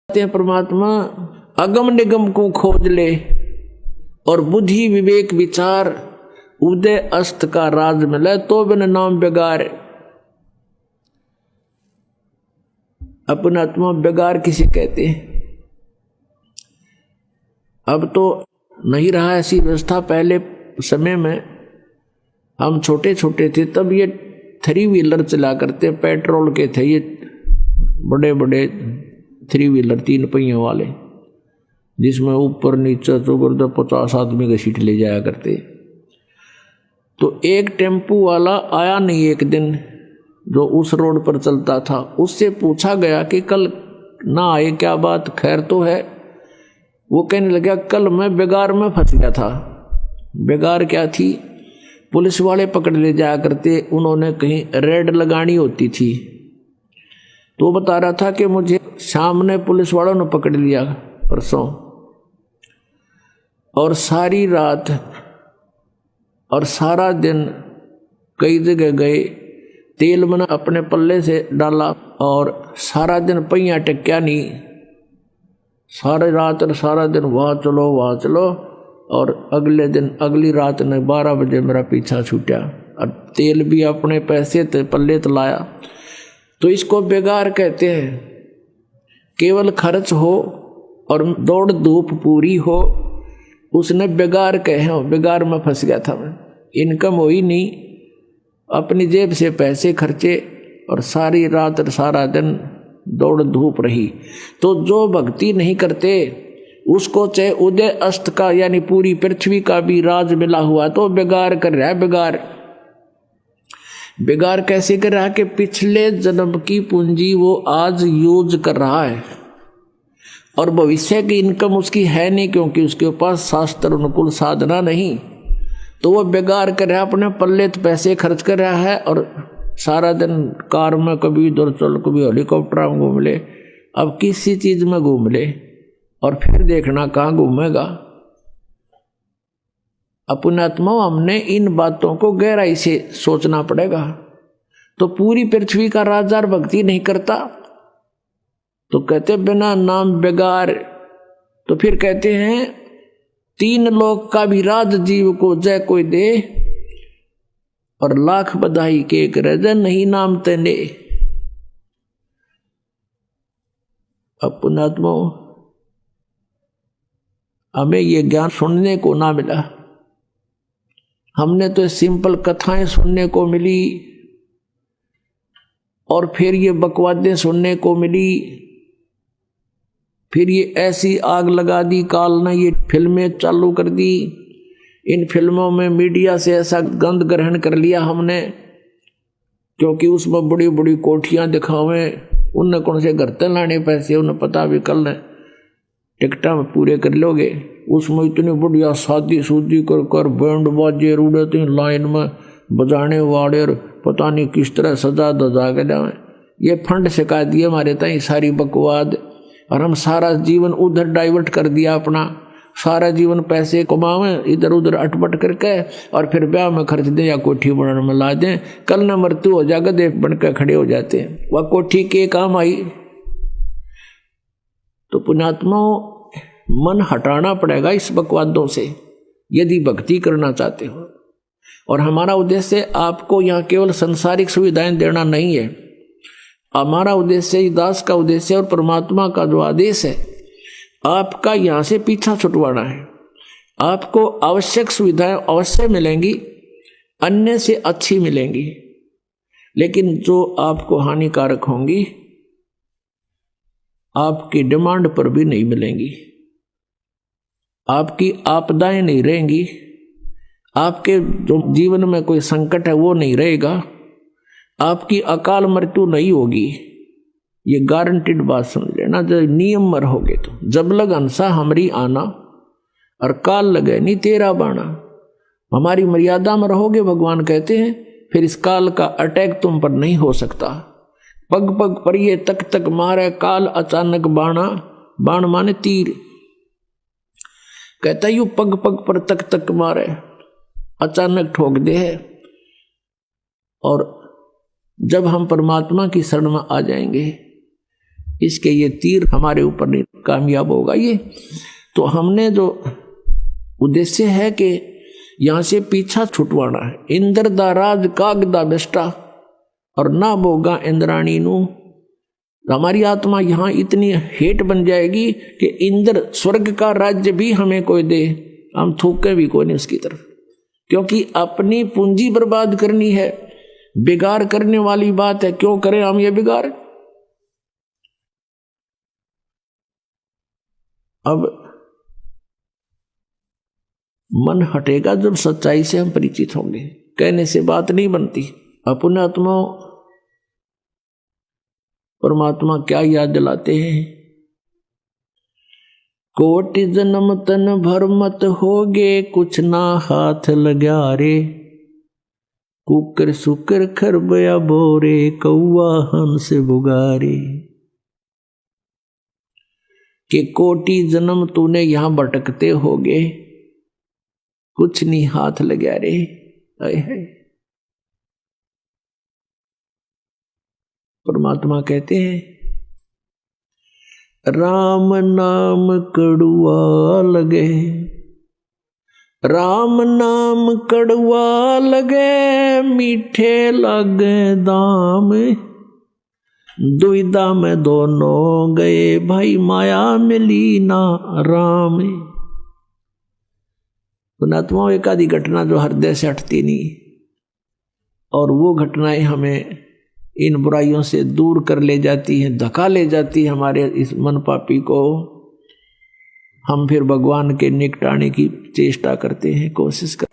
परमात्मा अगम निगम को खोज ले और बुद्धि विवेक विचार उदय अस्त का राज मिले तो बिन नाम बेगार। अपना आत्मा बेगार किसे कहते हैं? अब तो नहीं रहा ऐसी व्यवस्था। पहले समय में हम छोटे छोटे थे तब ये 3 व्हीलर चला करते, पेट्रोल के थे ये बड़े बड़े 3 व्हीलर 3 पहियों वाले, जिसमें ऊपर नीचे चौगर 50 आदमी का सीट ले जाया करते। तो एक टेम्पू वाला आया नहीं एक दिन, जो उस रोड पर चलता था। उससे पूछा गया कि कल ना आए, क्या बात, खैर तो है? वो कहने लगा कल मैं बेगार में फंस गया था। बेगार क्या थी? पुलिस वाले पकड़ ले जाया करते, उन्होंने कहीं रेड लगानी होती थी। तो बता रहा था कि मुझे सामने पुलिस वालों ने पकड़ लिया परसों, और सारी रात और सारा दिन कई जगह गए, तेल मैंने अपने पल्ले से डाला और सारा दिन पहिया टेक्या नहीं। सारी रात और सारा दिन वहाँ चलो, और अगले दिन अगली रात ने 12 बजे मेरा पीछा छूटा, और तेल भी अपने पैसे पल्ले तो लाया। तो इसको बेगार कहते हैं। केवल खर्च हो और दौड़ धूप पूरी हो, उसने बेगार कहे हो। बेगार में फंस गया था मैं, इनकम हुई नहीं, अपनी जेब से पैसे खर्चे और सारी रात और सारा दिन दौड़ धूप रही। तो जो भक्ति नहीं करते उसको चाहे उदय अस्त का यानी पूरी पृथ्वी का भी राज मिला हुआ तो बेगार कर रहा है। बेगार कैसे कर रहा है कि पिछले जन्म की पूंजी वो आज यूज कर रहा है और भविष्य की इनकम उसकी है नहीं, क्योंकि उसके पास शास्त्र अनुकूल साधना नहीं। तो वो बेगार कर रहा है, अपने पल्ले पैसे खर्च कर रहा है और सारा दिन कार में कभी इधर चल, कभी हेलीकॉप्टर में घूम ले, अब किसी चीज में घूम ले, और फिर देखना कहाँ घूमेगा। अपने आत्मा हमने इन बातों को गहराई से सोचना पड़ेगा। तो पूरी पृथ्वी का राजा भक्ति नहीं करता तो कहते बिना नाम बेगार। तो फिर कहते हैं 3 लोक का भी राज जीव को जय कोई दे, और लाख बधाई के एक रजन नहीं नाम तेने। अपना आत्मा हमें ये ज्ञान सुनने को ना मिला। हमने तो सिंपल कथाएं सुनने को मिली, और फिर ये बकवादें सुनने को मिली। फिर ये ऐसी आग लगा दी काल ने, ये फिल्में चालू कर दी। इन फिल्मों में मीडिया से ऐसा गंध ग्रहण कर लिया हमने, क्योंकि उसमें बड़ी बड़ी कोठियां दिखावें, उनने कौन से घर तक लाने पैसे, उन्हें पता भी कल ने टिकटा में पूरे कर लोगे। उसमें इतनी बढ़िया शादी सूदी कर कर बैंड बाजे उड़ते लाइन में बजाने वाले, और पता नहीं किस तरह सजा दजा के जाए। ये फंड सिखा दिए हमारे ताई सारी बकवाद, और हम सारा जीवन उधर डाइवर्ट कर दिया अपना। सारा जीवन पैसे कमावें इधर उधर अटपट करके, और फिर ब्याह में खर्च दें या कोठी बनाने में ला दें। कल न मृत्यु हो जाएगा, देख बनकर खड़े हो जाते हैं। वह कोठी के काम आई। तो पुण्यात्मा मन हटाना पड़ेगा इस बकवादों से यदि भक्ति करना चाहते हो। और हमारा उद्देश्य आपको यहाँ केवल संसारिक सुविधाएं देना नहीं है। हमारा उद्देश्य, दास का उद्देश्य और परमात्मा का जो आदेश है, आपका यहाँ से पीछा छुटवाना है। आपको आवश्यक सुविधाएं अवश्य मिलेंगी, अन्य से अच्छी मिलेंगी, लेकिन जो आपको हानिकारक होंगी आपकी डिमांड पर भी नहीं मिलेंगी। आपकी आपदाएं नहीं रहेंगी, आपके जो जीवन में कोई संकट है वो नहीं रहेगा, आपकी अकाल मृत्यु नहीं होगी। ये गारंटीड बात समझ लेना। जब नियम में रहोगे तो जब लग हंसा हमरी आना, और काल लगे नहीं तेरा बाना। हमारी मर्यादा में रहोगे भगवान कहते हैं, फिर इस काल का अटैक तुम पर नहीं हो सकता। पग पग पर ये तक तक मारे काल अचानक बाणा, बाण माने तीर। कहता यू पग पग पर तक तक मारे, अचानक ठोक दे है। और जब हम परमात्मा की शरण में आ जाएंगे इसके ये तीर हमारे ऊपर नहीं कामयाब होगा ये। तो हमने जो उद्देश्य है कि यहां से पीछा छुटवाना है। इंद्र दा राज काग दा बेष्टा और ना बोगा इंद्राणी नू। हमारी आत्मा यहां इतनी हेट बन जाएगी कि इंद्र स्वर्ग का राज्य भी हमें कोई दे, हम थूके भी कोई नहीं उसकी तरफ, क्योंकि अपनी पूंजी बर्बाद करनी है। बिगाड़ करने वाली बात है, क्यों करें हम ये बिगाड़। अब मन हटेगा जब सच्चाई से हम परिचित होंगे। कहने से बात नहीं बनती। अपने आत्मा परमात्मा क्या याद दिलाते हैं, कोटि जन्म तन भर मत होगे, कुछ ना हाथ लगा रे, कुकर सुकर खरबया बोरे, कौआ हंस बुगारे। कि कोटि जन्म तूने यहां भटकते होगे, कुछ नहीं हाथ लगा रे। परमात्मा कहते हैं राम नाम कड़ुआ लगे, राम नाम कड़ुआ लगे, मीठे लगे दाम, दुविधा में दोनों गए, भाई माया मिली ना राम। पुणात्माओं एक आदि घटना जो हृदय से हटती नहीं, और वो घटनाएं हमें इन बुराइयों से दूर कर ले जाती हैं, धक्का ले जाती है हमारे इस मन पापी को। हम फिर भगवान के निकटाने की चेष्टा करते हैं, कोशिश करते हैं।